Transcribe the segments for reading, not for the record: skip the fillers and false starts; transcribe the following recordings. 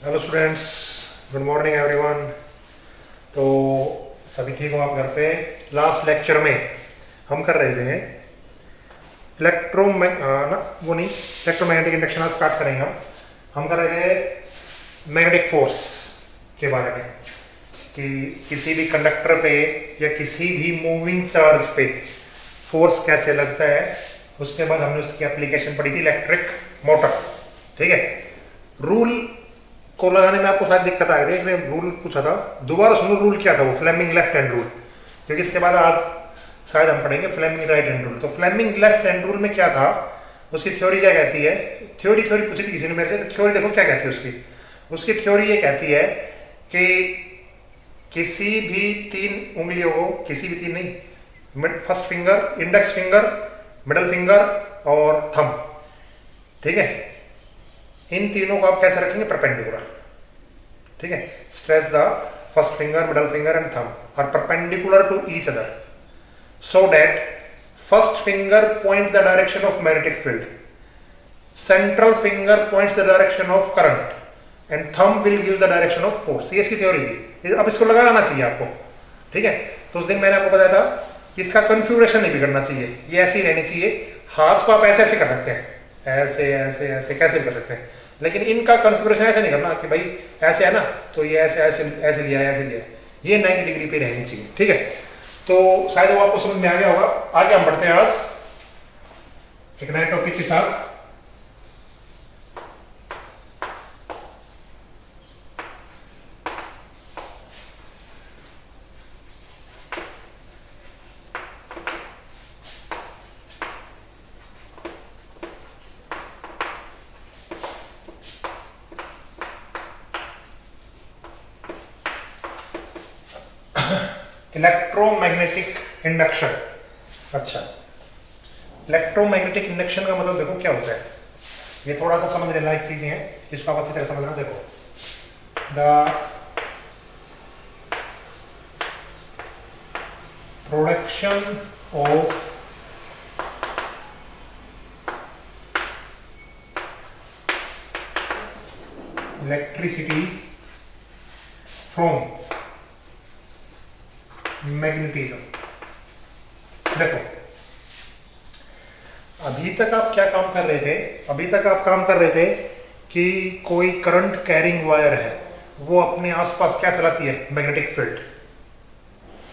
Hello students, good morning everyone. तो सभी ठीक हो आप घर पे? लास्ट लेक्चर में हम कर रहे थे इलेक्ट्रो ना वो नहीं, इलेक्ट्रोमैग्नेटिक इंडक्शन आज स्टार्ट करेंगे हम कर रहे थे मैग्नेटिक फोर्स के बारे में कि किसी भी कंडक्टर पे या किसी भी मूविंग चार्ज पे फोर्स कैसे लगता है। उसके बाद हमने उसकी एप्लीकेशन पढ़ी थी इलेक्ट्रिक मोटर। ठीक है, रूल को लगाने में आपको शायद दिक्कत आ गई थी, रूल पूछा था, दोबारा सुनो रूल क्या था वो, फ्लेमिंग लेफ्ट हैंड रूल। क्योंकि इसके बाद आज शायद हम पढ़ेंगे फ्लेमिंग राइट हैंड रूल। तो फ्लेमिंग लेफ्ट हैंड रूल में क्या था, उसकी थ्योरी क्या कहती है? थ्योरी पूछी थी किसी ने मेरे से, तो थ्योरी देखो क्या कहती है उसकी। उसकी थ्योरी ये कहती है कि किसी भी तीन उंगलियों को, किसी भी तीन नहीं, first finger, index finger, middle finger और थंब, ठीक है, इन तीनों को आप कैसे रखेंगे? परपेंडिकुलर। ठीक है, stress the first finger, middle finger and thumb are perpendicular to each other so that first finger points the direction of magnetic field, central finger points the direction of current and thumb will give the direction of force। ये इसकी theory थी। अब इसको लगाना चाहिए आपको। ठीक है, तो उस दिन मैंने आपको बताया था कि इसका कन्फ्यूरेशन नहीं बिगड़ना चाहिए, ये ऐसी रहनी चाहिए। हाथ को आप ऐसे ऐसे कर सकते हैं, ऐसे ऐसे ऐसे कैसे भी कर सकते हैं, लेकिन इनका कन्फ्यूरेशन ऐसे नहीं करना कि भाई ऐसे है ना तो ये ऐसे ऐसे ऐसे लिया ऐसे लिया, ये 90 डिग्री पे रहनी चाहिए। ठीक है, तो शायद वो आपको समझ में आ गया होगा। आगे हम बढ़ते हैं आज एक नए टॉपिक के साथ। Electromagnetic induction. अच्छा, इलेक्ट्रोमैग्नेटिक इंडक्शन का मतलब देखो क्या होता है, ये थोड़ा सा समझ लेना एक चीजें हैं, इसको आप अच्छी तरह समझना। देखो, the production of electricity from magnetism. देखो, अभी तक आप क्या काम कर रहे थे? अभी तक आप काम कर रहे थे कि कोई करंट कैरिंग वायर है, वो अपने आसपास क्या फैलाती है? Magnetic field.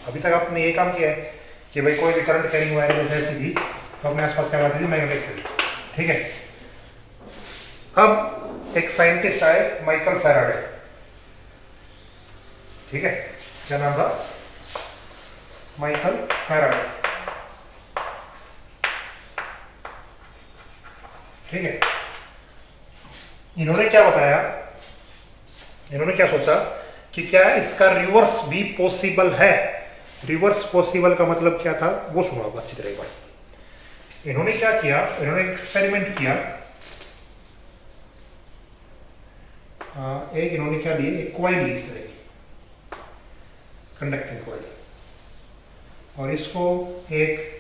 अभी तक आपने ये काम किया है कि भाई कोई भी करंट कैरिंग वायर जैसे ऐसी थी तो अपने आसपास क्या फैलाती थी? Magnetic field. ठीक है, अब एक साइंटिस्ट आए, माइकल फैराडे। ठीक है, क्या नाम था? Michael Faraday. ठीक है, इन्होंने क्या बताया, इन्होंने क्या सोचा कि क्या इसका रिवर्स भी पॉसिबल है। रिवर्स पॉसिबल का मतलब क्या था वो सुनो आप अच्छी तरह एक बार। इन्होंने क्या किया, इन्होंने एक्सपेरिमेंट किया। एक इन्होंने क्या लिए, एक कॉइल ली इस तरह की, कंडक्टिंग कॉइल, और इसको एक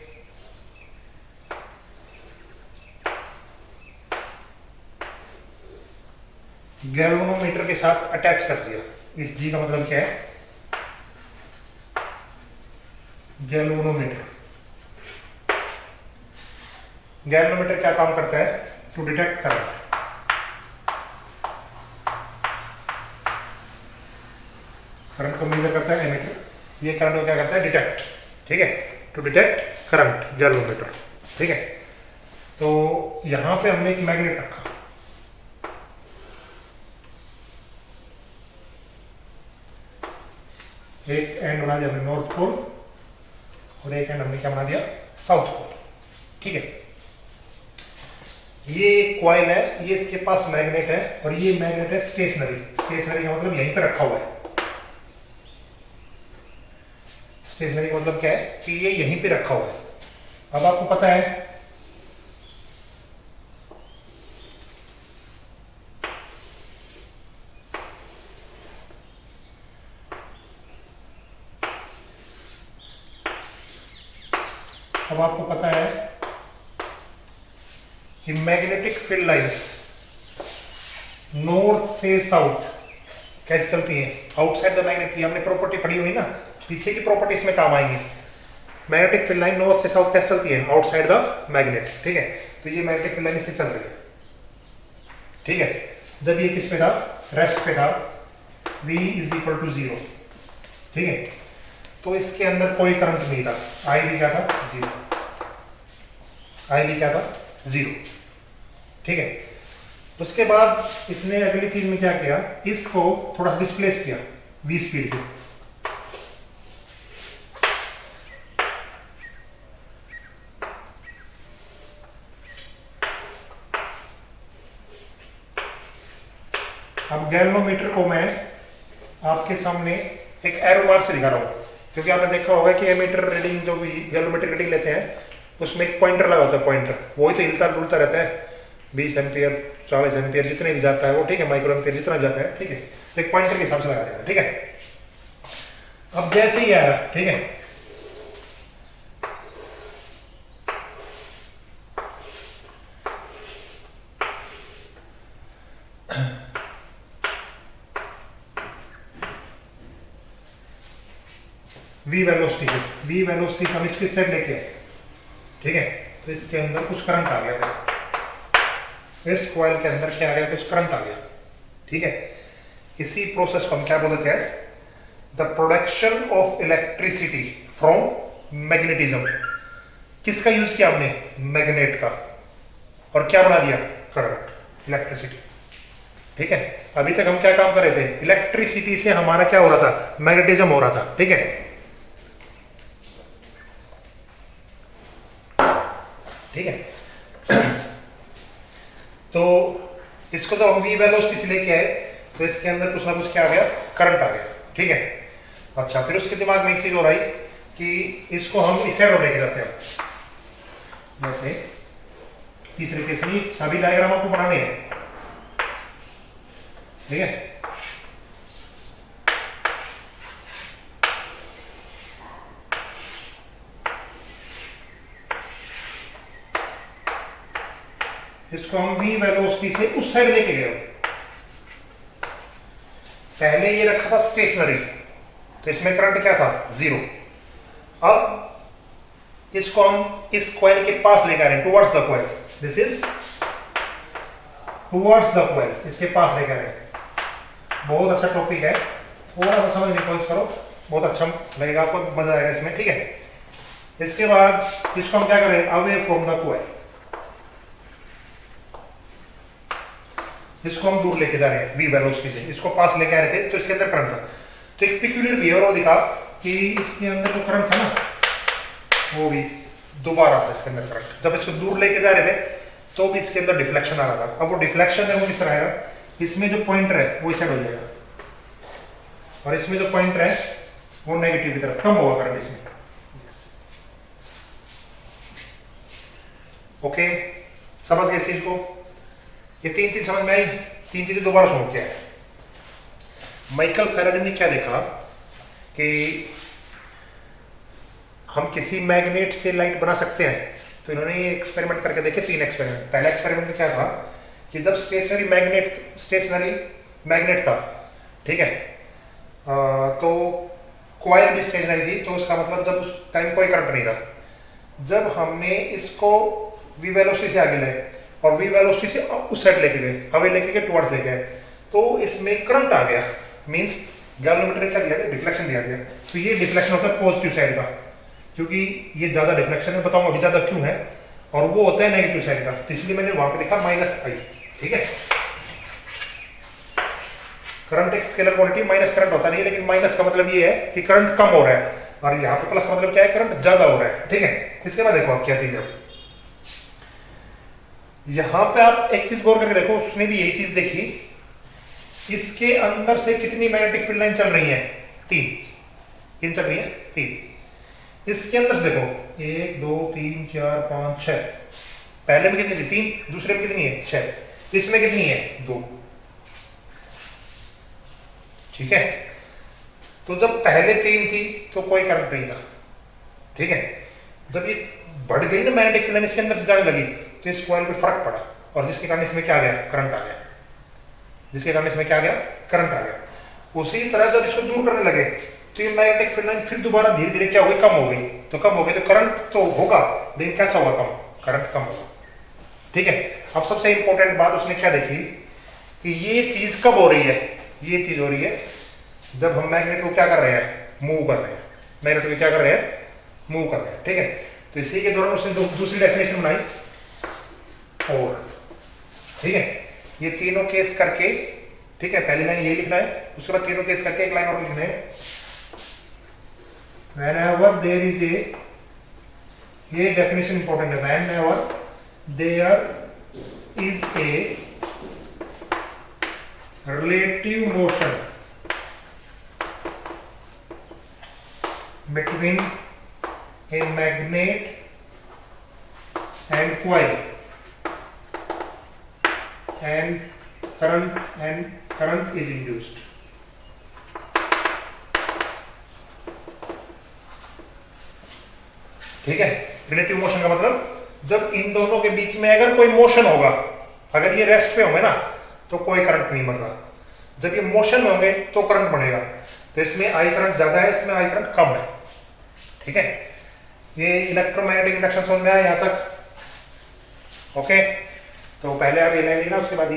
गैल्वेनोमीटर के साथ अटैच कर दिया। इस जी का मतलब क्या है? गैल्वेनोमीटर। गैल्वेनोमीटर क्या काम करता है? To detect current. करंट को मेजर करता है एमीटर, ये करंट को क्या करता है? डिटेक्ट। ठीक है, टू डिटेक्ट करंट, गैल्वेनोमीटर। ठीक है, तो यहां पे हमने एक मैग्नेट रखा, एक एंड बना दिया हमने नॉर्थ पोल और एक एंड हमने क्या बना दिया? South pole. ठीक है, ये कॉइल है, ये इसके पास मैग्नेट है और ये मैग्नेट है स्टेशनरी। स्टेशनरी का मतलब यहीं पे रखा हुआ है। स्टेशनरी का मतलब क्या है कि ये यहीं पे रखा हुआ है। अब आपको पता है अब आपको पता है कि मैग्नेटिक फील्ड लाइंस नॉर्थ से साउथ कैसे चलती है आउटसाइड द मैग्नेट की हमने प्रॉपर्टी पढ़ी हुई ना, पीछे की प्रॉपर्टी इसमें काम आएंगी। मैग्नेटिक फील्ड लाइन नॉर्थ से साउथ कैसे चलती है आउटसाइड द मैग्नेट, ठीक है। तो ये मैग्नेटिक फील्ड लाइन इससे चल रही है, ठीक है। जब ये किस पे था, रेस्ट पे था, V इज इक्वल टू 0, ठीक है। तो इसके अंदर कोई करंट नहीं था, I भी क्या था 0, I भी क्या था 0, ठीक है। उसके बाद इसने अगली चीज में क्या किया, इसको थोड़ा सा डिस्प्लेस किया V स्पीड से, अब गैल्वेनोमीटर को मैं आपके सामने एक एरो मार्क से दिखा रहा हूं, क्योंकि आपने देखा होगा कि एमीटर रीडिंग जो भी गैल्वेनोमीटर रीडिंग लेते हैं उसमें एक पॉइंटर लगा होता है, पॉइंटर वही तो हिलता डुलता रहता है, 20 एम्पियर 40 एम्पियर जितने भी जाता है वो, ठीक है, माइक्रो एम्पियर जितना भी जाता है, ठीक है। तो एक पॉइंटर के हिसाब से लगा देगा, ठीक है। अब जैसे ही आया, ठीक है, V वेलोसिटी से, V वेलोसिटी से हम इसकी साइड लेके आए, ठीक है। तो इसके अंदर कुछ करंट आ गया, इस कॉइल के अंदर क्या आ गया, कुछ करंट आ गया, ठीक है। इसी प्रोसेस को हम क्या बोलते हैं, the production of electricity from magnetism. किसका यूज किया हमने, मैग्नेट का, और क्या बना दिया, करंट, इलेक्ट्रिसिटी, ठीक है। अभी तक हम क्या काम कर रहे थे, इलेक्ट्रिसिटी से हमारा क्या हो रहा था, मैग्नेटिज्म हो रहा था, ठीक है, ठीक है। तो इसको जब हम V वेलोसिटी से लेके आए तो इसके अंदर कुछ ना कुछ क्या आ गया, करंट आ गया, ठीक है। अच्छा, फिर उसके दिमाग में एक चीज हो रही कि इसको हम इस साइड लेके जाते हैं, जैसे तीसरे केस में सभी डायग्राम आपको बनाने हैं, ठीक है। इसको हम V वेलोसिटी से उस साइड लेके गए, पहले ये रखा था स्टेशनरी, तो इसमें करंट क्या था, 0। अब इसको हम इस कॉइल के पास लेकर आ रहे हैं, towards the coil, this is towards the coil, इसके पास लेकर आ रहे हैं। बहुत अच्छा टॉपिक है, थोड़ा सा समझने की कोशिश करो, बहुत अच्छा लगेगा आपको, मजा आएगा इसमें, ठीक है। इसके बाद इसको हम क्या करें, अवे फ्रॉम द कॉइल, इसको हम दूर लेके जा रहे हैं V वेलोसिटी से, इसको पास लेके आ रहे थे तो इसके अंदर करंट था। तो एक पिक्यूलियर बिहेवियर दिखा कि इसके अंदर जो करंट था ना वो भी दोबारा था इसके अंदर करंट, जब इसको दूर लेके जा रहे थे तो भी इसके अंदर डिफ्लेक्शन आ रहा था। अब वो डिफ्लेक्शन है वो किस तरह आएगा, इसमें जो पॉइंटर है वो इस साइड हो जाएगा, और इसमें जो पॉइंटर है वो नेगेटिव की तरफ, कम होगा करंट इसमें, ओके। समझ गए इस चीज को, ये तीन चीज समझ में आई, तीन चीजें दोबारा सुनो क्या है। माइकल फैराडे ने क्या देखा कि हम किसी मैग्नेट से लाइट बना सकते हैं, तो इन्होंने ये एक्सपेरिमेंट करके देखे, 3 एक्सपेरिमेंट। पहला एक्सपेरिमेंट में क्या था कि जब स्टेशनरी मैग्नेट था, ठीक है, तो कॉइल भी स्टेशनरी थी, तो उसका मतलब जब उस टाइम कोई करंट नहीं था। जब हमने इसको V वेलोसिटी से आगे लाए और V वेलोसिटी से उस साइड लेके गए, हवे लेके गए, टुवर्ड्स लेके गए, तो इसमें करंट आ गया, मींस गैल्वेनोमीटर ने क्या दिया गया, डिफ्लेक्शन दिया गया। तो ये डिफ्लेक्शन होता है पॉजिटिव साइड का, क्योंकि ये ज्यादा डिफ्लेक्शन है, बताऊंगा अभी ज्यादा क्यों है, और वो होता है नेगेटिव साइड का, तो इसलिए मैंने वहां पे लिखा -I, ठीक है। करंट एक स्केलर क्वांटिटी, माइनस करंट होता नहीं है, लेकिन माइनस का मतलब ये है कि करंट कम हो रहा है, और यहाँ पे प्लस मतलब क्या है, करंट ज्यादा हो रहा है, ठीक है। इसके बाद देखो आप क्या चीज है, यहां पे आप एक चीज गौर करके देखो, उसने भी यही चीज देखी, इसके अंदर से कितनी मैग्नेटिक फील्ड लाइन चल रही है, 3 चल रही है, 3। इसके अंदर से देखो 1 2 3 4 5 6, पहले में कितनी थी, 3, दूसरे में कितनी है, 6, इसमें कितनी है, 2, ठीक है। तो जब पहले 3 थी तो कोई करंट नहीं था, ठीक है। जब ये बढ़ गई ना मैग्नेटिक फील्ड लाइन इसके अंदर से जाने लगी, तो इस कॉइल पे फर्क पड़ा, और जिसके कारण इसमें क्या आ गया, करंट आ गया, जिसके कारण इसमें क्या आ गया, करंट आ गया। उसी तरह जब इसको दूर करने लगे तो ये मैग्नेटिक फील्ड लाइन फिर दोबारा धीरे धीरे क्या हो गई, कम हो गई। तो कम हो गई तो करंट तो होगा, लेकिन कैसा होगा, कम, करंट कम होगा। ठीक है। अब सबसे इंपॉर्टेंट बात उसने क्या देखी कि ये चीज कब हो रही है, ये चीज हो रही है जब हम मैग्नेट को क्या कर रहे हैं, मूव कर रहे हैं। मैग्नेट को क्या कर रहे हैं, मूव कर रहे हैं। ठीक है। तो इसी के दौरान उसने दूसरी डेफिनेशन बनाई, और ठीक है, ये तीनों केस करके, ठीक है, पहली लाइन ये लिखना है, उसके बाद तीनों केस करके एक लाइन और लिखना है। whenever there is a, ये डेफिनेशन इंपॉर्टेंट है, whenever there is a relative motion between a magnet and coil and current is induced। ठीक है। रिलेटिव मोशन का मतलब जब इन दोनों के बीच में अगर कोई मोशन होगा, अगर ये रेस्ट पे होंगे ना तो कोई करंट नहीं बन रहा, जब ये मोशन में होंगे तो करंट बनेगा। तो इसमें आई करंट ज्यादा है, इसमें आई करंट कम है। ठीक है। ये इलेक्ट्रोमैग्नेटिक इंडक्शन समझ में आया यहां तक? ओके। तो पहले आप ये ले लेना, उसके बाद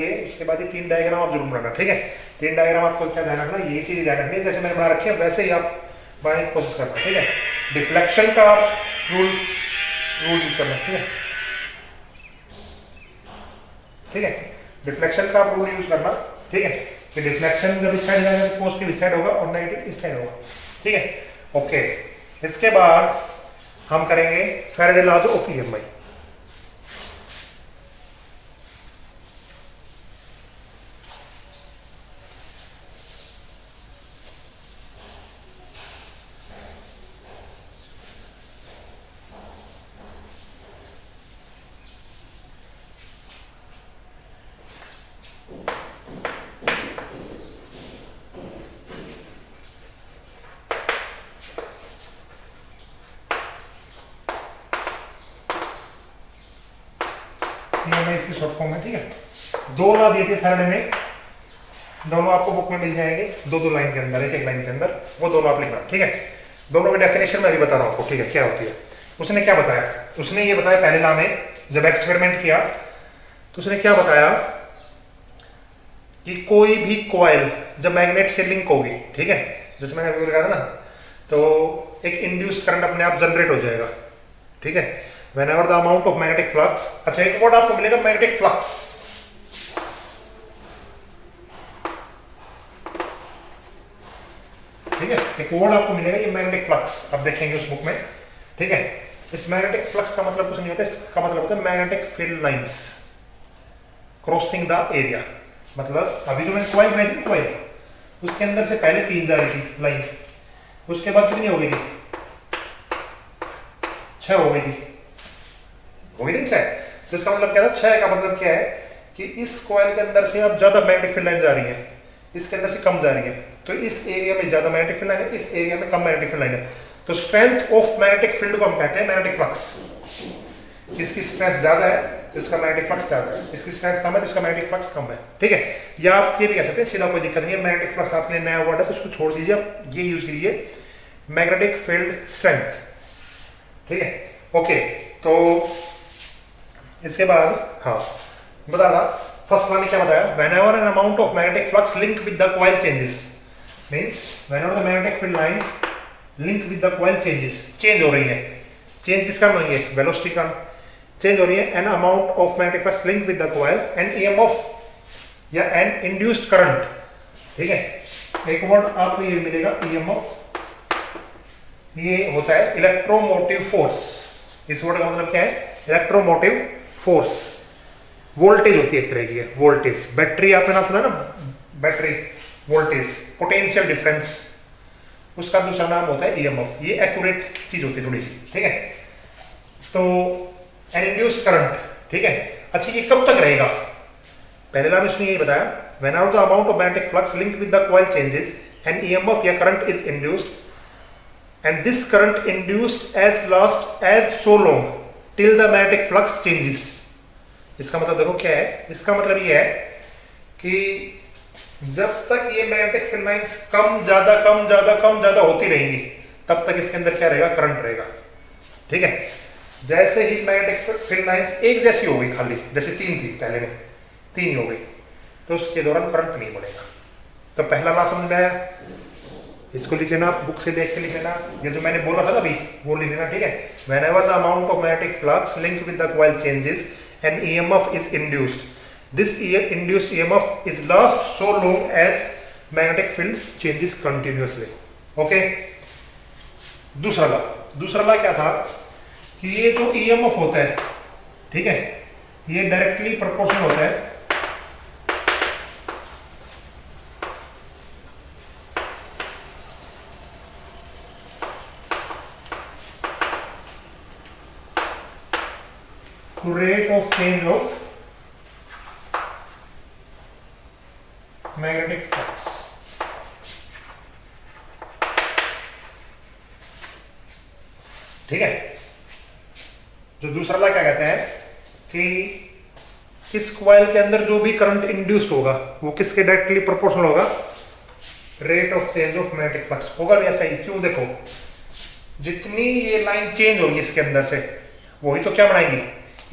ये तीन डायग्राम आप जरूर बनाना। ठीक है। तीन डायग्राम आपको क्या ध्यान रखना, ये चीज ध्यान रखनी है, जैसे मैंने बना रखी है वैसे ही आप बनाने की कोशिश करना। ठीक है। डिफ्लेक्शन का आप रूल यूज करना। ठीक है। ठीक है। डिफ्लेक्शन का आप रूल यूज करना। ठीक है। कि डिफ्लेक्शन जब इस साइड जाएगा तो पॉजिटिव इस साइड होगा और नेगेटिव इस साइड होगा। ठीक है। ओके। इसके बाद हम करेंगे फैराडे लॉज ऑफ ईएमआई। इसकी शॉर्ट फॉर्म है। ठीक है। दो लॉ दिए थे फैराडे ने, दोनों आपको बुक में मिल जाएंगे, दो दो लाइन के अंदर, एक एक लाइन के अंदर, वो दोनों आप लिखना। ठीक है। दोनों की डेफिनेशन मैं भी बता रहा हूं आपको। ठीक है। क्या होती है, उसने क्या बताया, उसने ये बताया पहले लॉ में जब एक्सपेरिमेंट किया तो उसने क्या बताया कि कोई भी कॉइल जब मैग्नेट से लिंक होगी, ठीक है, जैसे मैंने अभी लिखा था ना, तो एक इंड्यूस्ड करंट अपने आप जनरेट हो जाएगा। ठीक है। whenever the amount of magnetic flux, अच्छा एक वर्ड आपको मिलेगा मैग्नेटिक फ्लक्स। ठीक है। एक वर्ड आपको मिलेगा ये मैग्नेटिक फ्लक्स, अब देखेंगे उस बुक में। ठीक है। इस मैग्नेटिक फ्लक्स का मतलब कुछ नहीं होता, इसका मतलब होता है magnetic field lines crossing the area. मतलब अभी जो मैंने कॉइल बनाई थी, कॉइल उसके अंदर से पहले 3 जा रही थी लाइन, उसके बाद कितनी हो गई थी, 6 हो गई थी, हो गई थी 6। तो इसका मतलब क्या था, 6 का मतलब क्या है कि इस कॉइल के अंदर से अब ज्यादा मैग्नेटिक फील्ड लाइन जा रही है, इसके अंदर से कम जा रही है। तो इस एरिया में ज्यादा मैग्नेटिक फील्ड लाइन है, इस एरिया में कम मैग्नेटिक फील्ड लाइन है। तो स्ट्रेंथ ऑफ मैग्नेटिक फील्ड को हम कहते हैं मैग्नेटिक फ्लक्स। इसकी स्ट्रेंथ ज्यादा है तो इसका मैग्नेटिक फ्लक्स ज्यादा है, इसकी स्ट्रेंथ कम है तो इसका मैग्नेटिक फ्लक्स कम है। ठीक है। या आप ये भी कह सकते हैं, सीधा कोई दिक्कत नहीं है, मैग्नेटिक फ्लक्स आपने नया वर्ड है तो उसको छोड़ दीजिए, आप ये यूज कीजिए मैग्नेटिक फील्ड स्ट्रेंथ। ठीक है। ओके। तो इसके बाद हाँ बता रहा, फर्स्ट वन ने क्या बताया, whenever an amount of magnetic flux link with the coil changes, means whenever the magnetic field lines link with the coil changes, change हो रही है, चेंज किस कारण हो रही है, वेलोसिटी का चेंज हो रही है, an amount of magnetic flux link with the coil and EMF या an induced current। ठीक है। एक वर्ड आपको ये मिलेगा EMF, ये होता है इलेक्ट्रोमोटिव फोर्स। इस वर्ड का मतलब क्या है, इलेक्ट्रोमोटिव फोर्स। वोल्टेज होती है एक तरह की है, वोल्टेज। बैटरी आपने नाम सुना ना, बैटरी वोल्टेज, पोटेंशियल डिफरेंस, उसका दूसरा नाम होता है ईएमएफ। ये एक्यूरेट चीज होती है थोड़ी सी। ठीक है। तो एन इंड्यूस्ड करंट। ठीक है। अच्छा ये कब तक रहेगा, पहले नाम इसने यही बताया, whenever the amount of magnetic flux linked with the coil changes an EMF या current is induced and this current induced as last as so long till the magnetic flux changes। इसका मतलब देखो क्या है, इसका मतलब ये है कि जब तक ये मैग्नेटिक फील्ड लाइंस कम ज्यादा होती रहेंगी तब तक इसके अंदर क्या रहेगा, करंट रहेगा। ठीक है, जैसे ही मैग्नेटिक फील्ड लाइंस एक जैसी हो गई, खाली जैसे 3 थी पहले में, 3 ही हो गई, तो उसके दौरान करंट नहीं बढ़ेगा। तो पहला लॉ समझ में आया, इसको लिख लेना, बुक से देख के लिख लेना, ये जो मैंने बोला था ना अभी वो लिख लेना। ठीक है, whenever the amount of magnetic flux link with the coil changes and EMF is induced, this induced EMF is last so long as magnetic field changes continuously. Okay, दूसरा ला क्या था कि ये जो EMF होता है, ठीक है, ये डायरेक्टली प्रोपोर्शनल होता है to rate of change of magnetic flux. ठीक है, जो दूसरा ला क्या कहते हैं कि इस कॉइल के अंदर जो भी करंट इंड्यूस्ड होगा वो किसके डायरेक्टली प्रोपोर्शनल होगा, rate of change of magnetic flux होगा भी ऐसा ही। क्यों, देखो जितनी ये लाइन चेंज होगी इसके अंदर से, वही तो क्या बनाएंगी,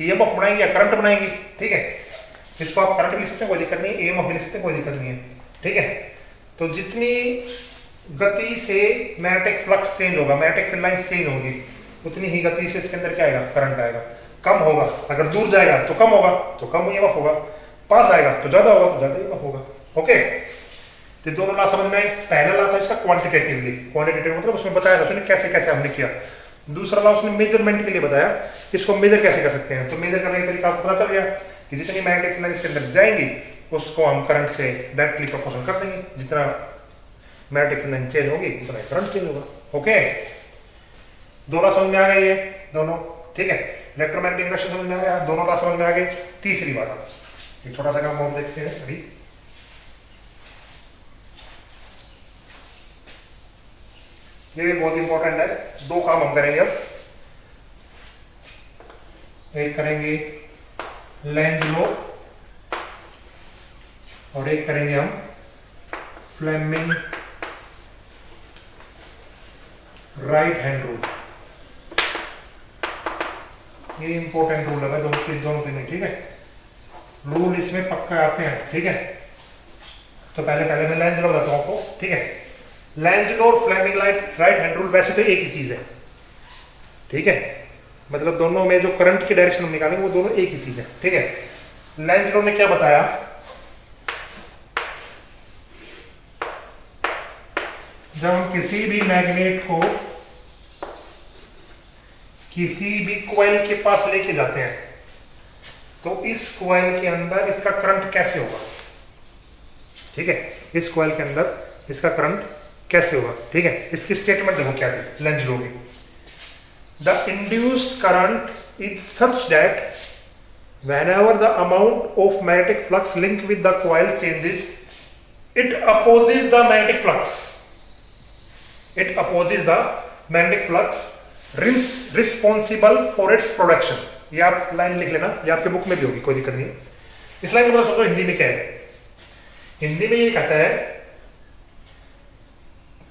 ईएमएफ बनाएंगी या करंट बनाएंगी। ठीक है, इसको आप करंट भी लिख सकते हैं, कोई दिक्कत नहीं है, ईएमएफ भी लिख सकते हैं, कोई दिक्कत नहीं है। ठीक है, तो जितनी गति से मैग्नेटिक फ्लक्स चेंज होगा, मैग्नेटिक फील्ड लाइंस चेंज होगी, उतनी ही गति से इसके अंदर क्या आएगा, करंट आएगा। कम होगा, अगर दूर जाएगा तो कम होगा, तो कम ईएमएफ होगा, पास आएगा तो ज्यादा होगा, तो ज्यादा ईएमएफ होगा। ओके, तो दोनों लॉ समझ में आई। पहला लॉ था इसका क्वांटिटेटिव मतलब उसमें बताया था उसने कैसे कैसे हमने किया। दूसरा लॉ उसने मेजरमेंट के लिए बताया, इसको मेजर कैसे कर सकते हैं। तो मेजर करने का तरीका आपको पता चल गया कि जितनी मैग्नेटिक फील्ड लाइंस के अंदर जाएंगी उसको हम करंट से डायरेक्टली प्रोपोर्शनल कर देंगे, जितना मैग्नेटिक फील्ड लाइन चेंज होगी उतना करंट चेंज होगा। ओके, दोनों समझ में आ गई है दोनों। ठीक है, इलेक्ट्रोमैग्नेटिक इंडक्शन समझ में आ गया, दोनों बात समझ में आ गई। तीसरी बात, एक छोटा सा काम और देखते हैं अभी। ये भी बहुत इंपॉर्टेंट है, 2 काम हम करेंगे अब। एक करेंगे लेंज लॉ और एक करेंगे हम फ्लेमिंग राइट हैंड रूल। ये इंपॉर्टेंट रूल है दोनों के लिए। ठीक है, रूल इसमें पक्का आते हैं। ठीक है, तो पहले मैं लेंज लॉ बताता हूं आपको। ठीक है, लेंज लॉ और फ्लेमिंग राइट हैंड रूल वैसे तो एक ही चीज है। ठीक है, मतलब दोनों में जो करंट की डायरेक्शन हम निकालेंगे वो दोनों एक ही चीज है। ठीक है, लेंज लॉ ने क्या बताया, जब हम किसी भी मैग्नेट को किसी भी कॉइल के पास लेके जाते हैं तो इस कॉइल के अंदर इसका करंट कैसे होगा। ठीक है, इस कॉइल के अंदर इसका करंट कैसे होगा। ठीक है, इसकी स्टेटमेंट देखो क्या थी लेंज लॉ की। The induced current is such that whenever the amount of magnetic flux linked with the coil changes, it opposes the magnetic flux. It opposes the magnetic flux responsible for its production. ये आप line लिख लेना, ये आपके book में भी होगी, कोई दिक्कत नहीं। इस लाइन को सोचो हिंदी में क्या है। हिंदी में ये कहता है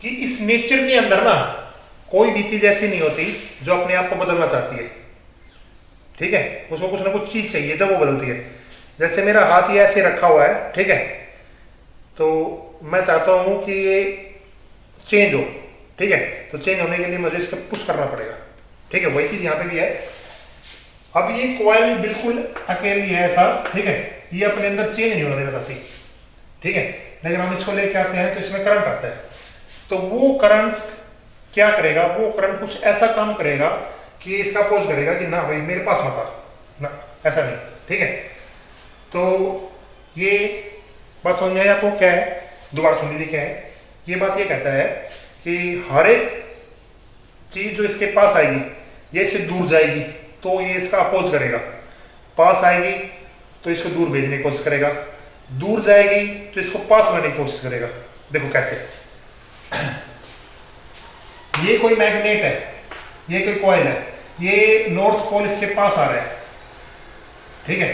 कि इस नेचर के अंदर ना कोई भी चीज ऐसी नहीं होती जो अपने आप को बदलना चाहती है। ठीक है, उसको कुछ ना कुछ चीज चाहिए जब वो बदलती है। जैसे मेरा हाथ ये ऐसे रखा हुआ है, ठीक है, तो मैं चाहता हूं कि ये चेंज हो। ठीक है, तो चेंज होने के लिए मुझे इसको पुश करना पड़ेगा। ठीक है, वही चीज यहां पे भी है। अब ये कॉइल बिल्कुल अकेली है ऐसा, ठीक है, ये अपने अंदर चेंज नहीं होना देना चाहती। ठीक है, लेकिन हम इसको लेके आते हैं तो इसमें करंट आता है, तो वो करंट क्या करेगा, वो करंट कुछ ऐसा काम करेगा कि इसका अपोज करेगा कि ना भाई मेरे पास मत आ, ना ऐसा नहीं। ठीक है, तो ये बात समझ में आई आपको क्या है, दोबारा सुन लीजिए क्या है। ये बात ये कहता है कि हर एक चीज जो इसके पास आएगी ये इससे दूर जाएगी तो ये इसका अपोज करेगा, पास आएगी तो इसको दूर भेजने की कोशिश करेगा, दूर जाएगी तो इसको पास लाने की कोशिश करेगा। देखो कैसे, ये कोई मैग्नेट है, ये कोई कॉइल है, ये नॉर्थ पोल इसके पास आ रहा है। ठीक है,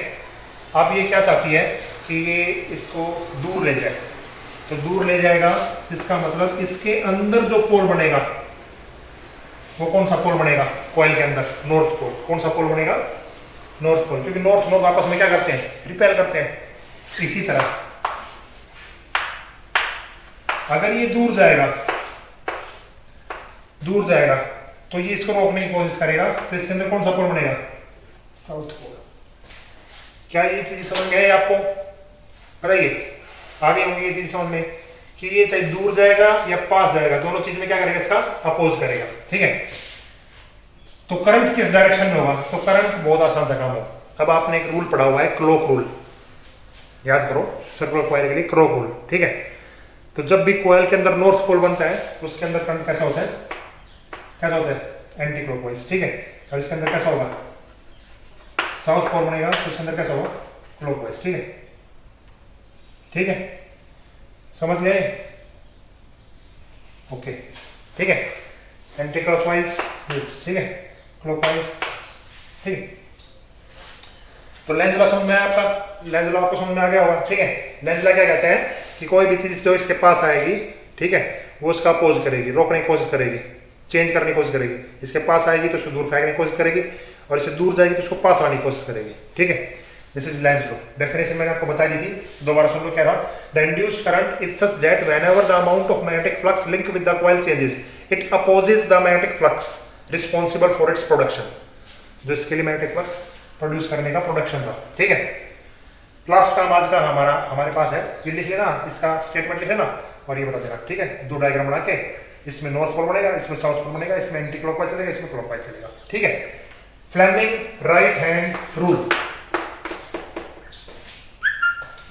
अब ये क्या चाहती है कि ये इसको दूर ले जाए, तो दूर ले जाएगा, इसका मतलब इसके अंदर जो पोल बनेगा वो कौन सा पोल बनेगा कॉइल के अंदर? North pole. कौन सा पोल बनेगा? नॉर्थ पोल, क्योंकि नॉर्थ नॉर्थ आपस में क्या करते हैं? रिपेल करते हैं। इसी तरह अगर ये दूर जाएगा तो ये इसको रोकने की कोशिश करेगा, तो इसके अंदर कौन सा पोल बनेगा? South pole. क्या ये चीज समझ में आई आपको? बताइए, आगे होंगी ये चीज समझ में कि ये चाहे दूर जाएगा या पास जाएगा, दोनों चीज में क्या करेगा? इसका अपोज करेगा। ठीक है, तो करंट किस डायरेक्शन में होगा? तो करंट बहुत आसान सा काम होगा। अब आपने एक रूल पढ़ा हुआ है, क्लॉक रूल, याद करो, सर्कुलर कॉइल के लिए क्लॉक रूल। ठीक है, तो जब भी कॉइल के अंदर नॉर्थ पोल बनता है तो उसके अंदर करंट कैसा होता है? कैसा होता है? Anti clockwise. ठीक है, अब इसके अंदर कैसा होगा? साउथ पोल बनेगा, तो इसके अंदर कैसा होगा? क्लॉकवाइज। ठीक है, ठीक है, समझ गए? ओके, ठीक है, एंटी क्लॉकवाइज, ठीक है, क्लॉकवाइज। ठीक है, तो लेंस लॉ समझ में आया आपका? लेंस लॉ आपको समझ में आ गया होगा। ठीक है, लेंस लॉ क्या कहते हैं कि कोई भी चीज जो इसके पास आएगी, ठीक है, वो उसका अपोज करेगी, रोकने की कोशिश करेगी, चेंज करने की कोशिश करेगी। इसके पास आएगी तो उसको दूर फेंकने की कोशिश करेगी, और इससे दूर जाएगी तो उसको पास लाने की कोशिश करेगी। ठीक है, this is Lenz law. Definition मैंने आपको बता दी थी, दोबारा सुन लो क्या था। The induced current is such that whenever the amount of magnetic flux link with the coil changes, it opposes the magnetic flux responsible for its production. जो इसके लिए मैग्नेटिक फ्लक्स प्रोड्यूस करने का प्रोडक्शन था। ठीक है, क्लास का आज का हमारे पास है, ये लिख लेना, इसका स्टेटमेंट लिख लेना और ये बता देना। ठीक है, दो डायग्राम बना के, इसमें नॉर्थ पोल बनेगा, इसमें साउथ पोल बनेगा, इसमें एंटी क्लॉकवाइज चलेगा, इसमें क्लॉकवाइज चलेगा। ठीक है, फ्लेमिंग राइट हैंड रूल।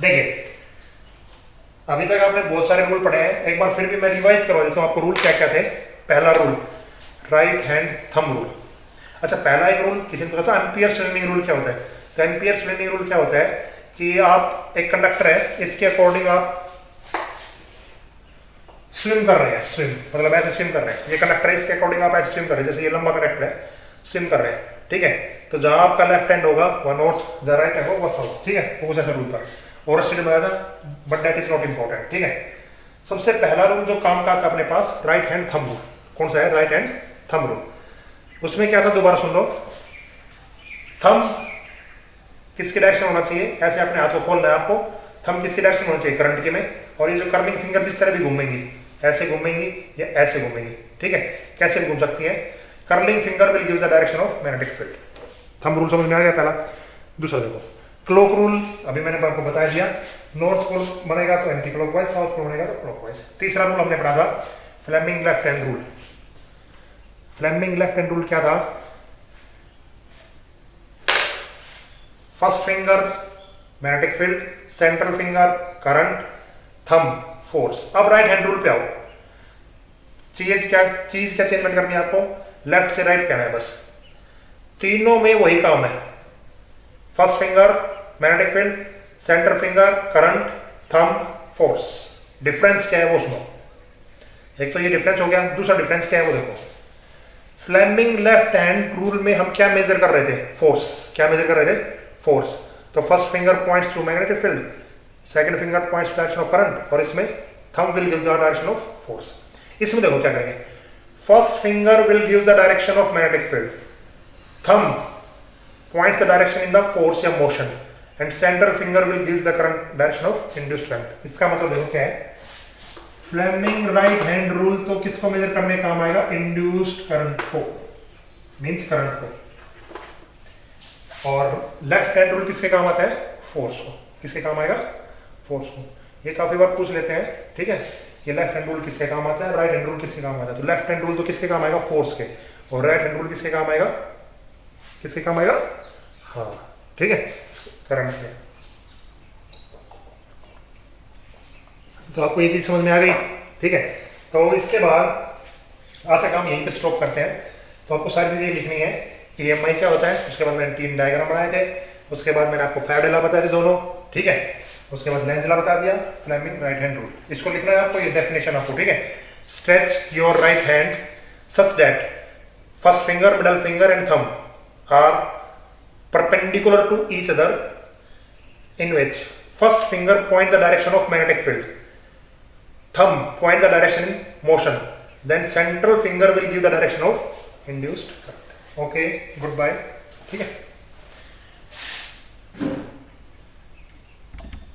देखिए, अभी तक आपने बहुत सारे रूल पढ़े हैं, एक बार फिर भी मैं रिवाइज करवा देता हूं आपको। रूल क्या क्या थे? पहला rule right hand thumb rule. अच्छा, पहला एक रूल किसी ने पूछा था एम्पियर स्विमिंग रूल क्या होता है? तो एम्पियर स्विमिंग रूल क्या होता है कि आप एक कंडक्टर है, इसके अकॉर्डिंग आप स्विम कर रहे हैं, स्विम मतलब ऐसे स्विम कर रहे हैं। ये कंडक्टर है, इसके अकॉर्डिंग आप ऐसे स्विम कर रहे हैं, जैसे ये लंबा कंडक्टर है, स्विम कर रहे हैं। ठीक है, तो जहां आपका लेफ्ट हैंड होगा वह नॉर्थ, जहां राइट हैंड होगा वह साउथ। ठीक है, वो ऐसा रूल था और स्टेट में आया था, but that is not important. ठीक है, सबसे पहला रूल जो काम का था अपने पास, राइट हैंड थंब रूल। कौन सा है? Right hand thumb rule. उसमें क्या था? दोबारा सुन लो। थंब किसकी डायरेक्शन होना चाहिए? ऐसे अपने हाथ को खोलना है आपको। थंब किसकी डायरेक्शन होना चाहिए? करंट की में। और ये जो कर्लिंग फिंगर जिस तरह भी घूमेंगी, ऐसे घूमेंगी या ऐसे घूमेंगी। ठीक है, कैसे भी घूम सकती है। Curling finger will give the direction of magnetic field. Thumb rule समझ में आ गया पहला। दूसरा देखो, क्लॉक रूल अभी मैंने आपको बता दिया, नॉर्थ पोल बनेगा तो एंटी क्लॉकवाइज, साउथ पोल बनेगा तो क्लॉकवाइज। तीसरा रूल हमने पढ़ा था Fleming left hand rule. Fleming left hand rule क्या था? First finger magnetic field, central finger current, thumb force. अब राइट हैंड रूल पे आओ। चीज क्या चेंजमेंट करनी है आपको? लेफ्ट से राइट कहना है बस। तीनों में वही काम है, first finger magnetic field, centre finger current, thumb force. Difference क्या है वो सुनो। एक तो ये डिफरेंस हो गया, दूसरा डिफरेंस क्या है वो देखो। फ्लेमिंग लेफ्ट हैंड रूल में हम क्या मेजर कर रहे थे? फोर्स। क्या मेजर कर रहे थे? फोर्स। तो first finger points to magnetic field, second finger points direction of current, और इसमें thumb will give the direction of force. इसमें देखो क्या करेंगे, first finger will give the direction of magnetic field, thumb points the direction in the force या motion, and center finger will give the current direction of induced current। इसका मतलब देखो क्या है, फ्लेमिंग राइट हैंड रूल तो किसको major करने का काम आएगा? इंड्यूस्ड करंट को, मींस करंट को। और लेफ्ट हैंड रूल किसके काम आता है? फोर्स को। किसके काम आएगा? फोर्स को। ये काफी बार पूछ लेते हैं, ठीक है, ये लेफ्ट हैंड रूल किसके काम आता है, राइट हैंड रूल किसके काम आता है। तो लेफ्ट हैंड रूल तो किसके काम आएगा? फोर्स के। और राइट हैंड रूल किसके काम आएगा? किसके काम आएगा? हाँ, ठीक है, करंट में। तो आपको ये चीज समझ में आ गई, ठीक है। तो इसके बाद आज का काम यहीं पे स्टॉप करते हैं। तो आपको सारी चीजें लिखनी है, EMI क्या होता है, उसके बाद मैंने 3 डायग्राम बनाए थे, उसके बाद मैंने आपको फैराडे लॉ बताए थे दोनों, ठीक है, उसके बाद लेंज लॉ बता दिया, फ्लेमिंग राइट हैंड रूल। इसको लिखना है आपको, ये डेफिनेशन आपको, ठीक है। Stretch your right hand such that first finger, middle finger and thumb are perpendicular to each other, in which first finger point the direction of magnetic field thumb point the direction in motion, then central finger will give the direction of induced current. Okay, goodbye. ठीक है.